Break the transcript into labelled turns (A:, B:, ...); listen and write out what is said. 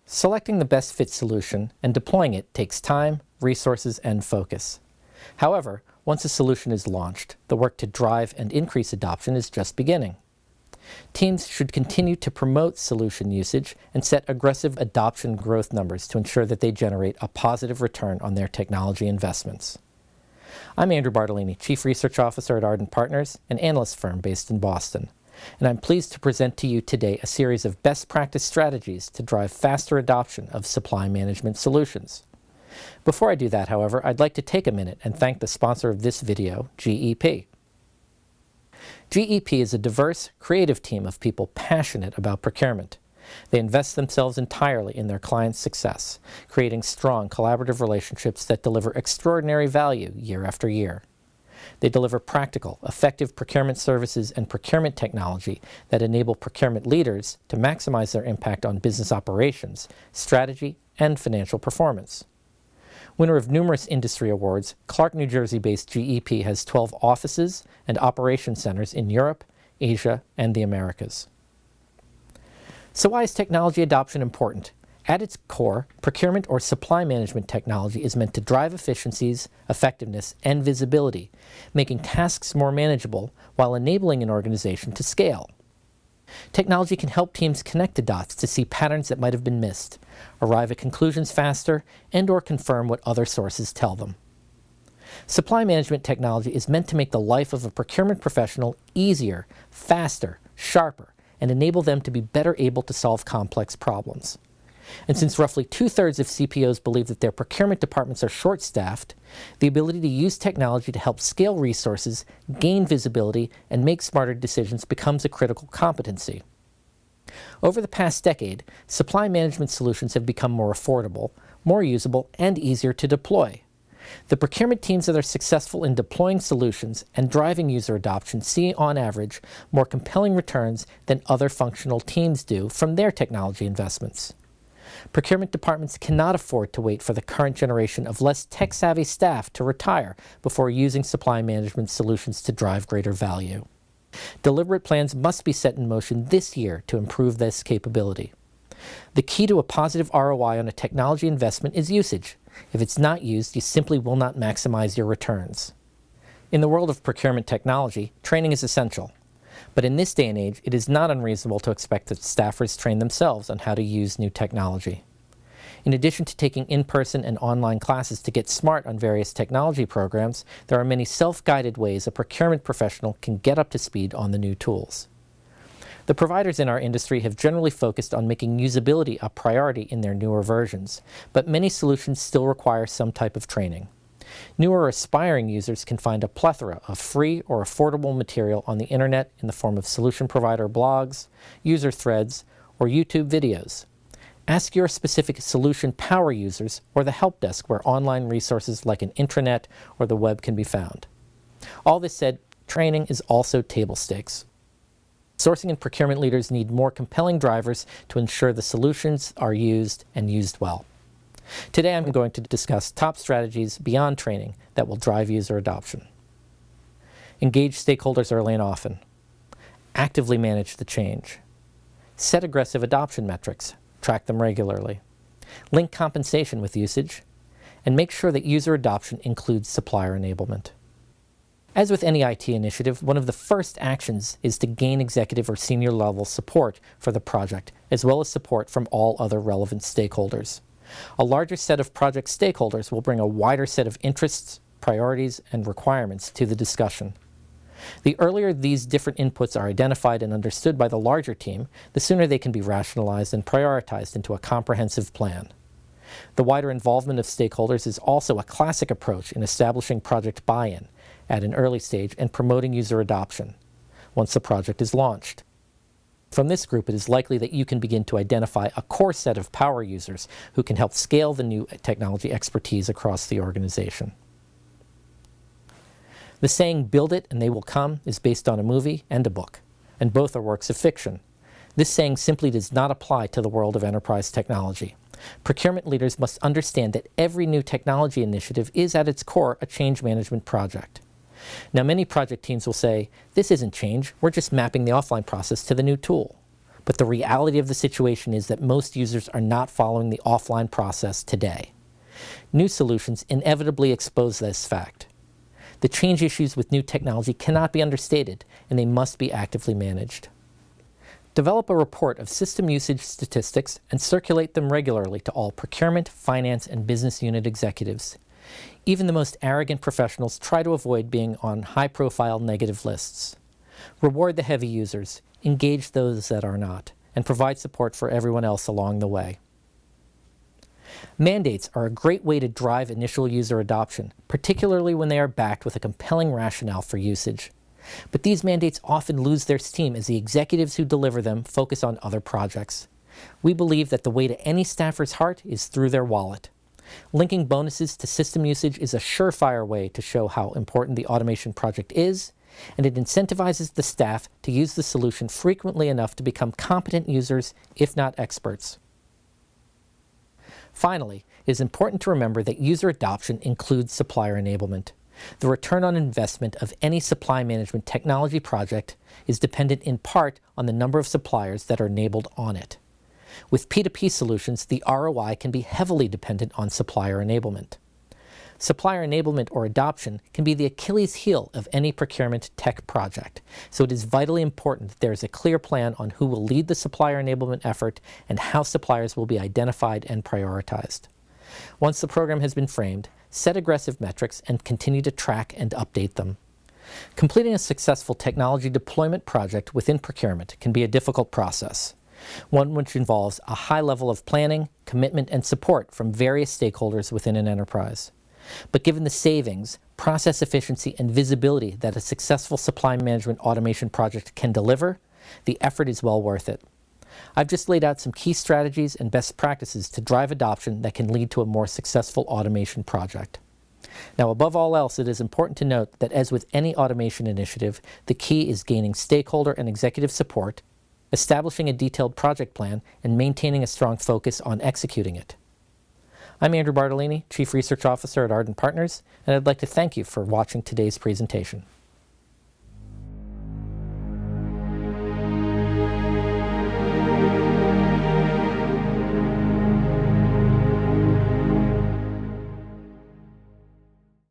A: Selecting the best fit solution and deploying it takes time, resources, and focus. However, once a solution is launched, the work to drive and increase adoption is just beginning. Teams should continue to promote solution usage and set aggressive adoption growth numbers to ensure that they generate a positive return on their technology investments. I'm Andrew Bartolini, Chief Research Officer at Ardent Partners, an analyst firm based in Boston, and I'm pleased to present to you today a series of best practice strategies to drive faster adoption of supply management solutions. Before I do that, however, I'd like to take a minute and thank the sponsor of this video, GEP. GEP is a diverse, creative team of people passionate about procurement. They invest themselves entirely in their clients' success, creating strong collaborative relationships that deliver extraordinary value year after year. They deliver practical, effective procurement services and procurement technology that enable procurement leaders to maximize their impact on business operations, strategy, and financial performance. Winner of numerous industry awards, Clark, New Jersey-based GEP has 12 offices and operation centers in Europe, Asia, and the Americas. So why is technology adoption important? At its core, procurement or supply management technology is meant to drive efficiencies, effectiveness, and visibility, making tasks more manageable while enabling an organization to scale. Technology can help teams connect the dots to see patterns that might have been missed, arrive at conclusions faster, and/or confirm what other sources tell them. Supply management technology is meant to make the life of a procurement professional easier, faster, sharper, and enable them to be better able to solve complex problems. And since roughly 2/3 of CPOs believe that their procurement departments are short-staffed, the ability to use technology to help scale resources, gain visibility, and make smarter decisions becomes a critical competency. Over the past decade, supply management solutions have become more affordable, more usable, and easier to deploy. The procurement teams that are successful in deploying solutions and driving user adoption see, on average, more compelling returns than other functional teams do from their technology investments. Procurement departments cannot afford to wait for the current generation of less tech-savvy staff to retire before using supply management solutions to drive greater value. Deliberate plans must be set in motion this year to improve this capability. The key to a positive ROI on a technology investment is usage. If it's not used, you simply will not maximize your returns. In the world of procurement technology, training is essential. But in this day and age, it is not unreasonable to expect that staffers train themselves on how to use new technology. In addition to taking in-person and online classes to get smart on various technology programs, there are many self-guided ways a procurement professional can get up to speed on the new tools. The providers in our industry have generally focused on making usability a priority in their newer versions, but many solutions still require some type of training. Newer aspiring users can find a plethora of free or affordable material on the internet in the form of solution provider blogs, user threads, or YouTube videos. Ask your specific solution power users or the help desk where online resources like an intranet or the web can be found. All this said, training is also table stakes. Sourcing and procurement leaders need more compelling drivers to ensure the solutions are used and used well. Today I'm going to discuss top strategies beyond training that will drive user adoption. Engage stakeholders early and often. Actively manage the change. Set aggressive adoption metrics. Track them regularly. Link compensation with usage. And make sure that user adoption includes supplier enablement. As with any IT initiative, one of the first actions is to gain executive or senior level support for the project, as well as support from all other relevant stakeholders. A larger set of project stakeholders will bring a wider set of interests, priorities, and requirements to the discussion. The earlier these different inputs are identified and understood by the larger team, the sooner they can be rationalized and prioritized into a comprehensive plan. The wider involvement of stakeholders is also a classic approach in establishing project buy-in at an early stage and promoting user adoption once the project is launched. From this group, it is likely that you can begin to identify a core set of power users who can help scale the new technology expertise across the organization. The saying, "Build it and they will come," is based on a movie and a book, and both are works of fiction. This saying simply does not apply to the world of enterprise technology. Procurement leaders must understand that every new technology initiative is at its core a change management project. Now, many project teams will say, "This isn't change, we're just mapping the offline process to the new tool." But the reality of the situation is that most users are not following the offline process today. New solutions inevitably expose this fact. The change issues with new technology cannot be understated, and they must be actively managed. Develop a report of system usage statistics and circulate them regularly to all procurement, finance, and business unit executives. Even the most arrogant professionals try to avoid being on high-profile negative lists. Reward the heavy users, engage those that are not, and provide support for everyone else along the way. Mandates are a great way to drive initial user adoption, particularly when they are backed with a compelling rationale for usage. But these mandates often lose their steam as the executives who deliver them focus on other projects. We believe that the way to any staffer's heart is through their wallet. Linking bonuses to system usage is a surefire way to show how important the automation project is, and it incentivizes the staff to use the solution frequently enough to become competent users, if not experts. Finally, it is important to remember that user adoption includes supplier enablement. The return on investment of any supply management technology project is dependent in part on the number of suppliers that are enabled on it. With P2P solutions, the ROI can be heavily dependent on supplier enablement. Supplier enablement or adoption can be the Achilles heel of any procurement tech project, so it is vitally important that there is a clear plan on who will lead the supplier enablement effort and how suppliers will be identified and prioritized. Once the program has been framed, set aggressive metrics and continue to track and update them. Completing a successful technology deployment project within procurement can be a difficult process, one which involves a high level of planning, commitment, and support from various stakeholders within an enterprise. But given the savings, process efficiency, and visibility that a successful supply management automation project can deliver, the effort is well worth it. I've just laid out some key strategies and best practices to drive adoption that can lead to a more successful automation project. Now, above all else, it is important to note that as with any automation initiative, the key is gaining stakeholder and executive support, establishing a detailed project plan, and maintaining a strong focus on executing it. I'm Andrew Bartolini, Chief Research Officer at Ardent Partners, and I'd like to thank you for watching today's presentation.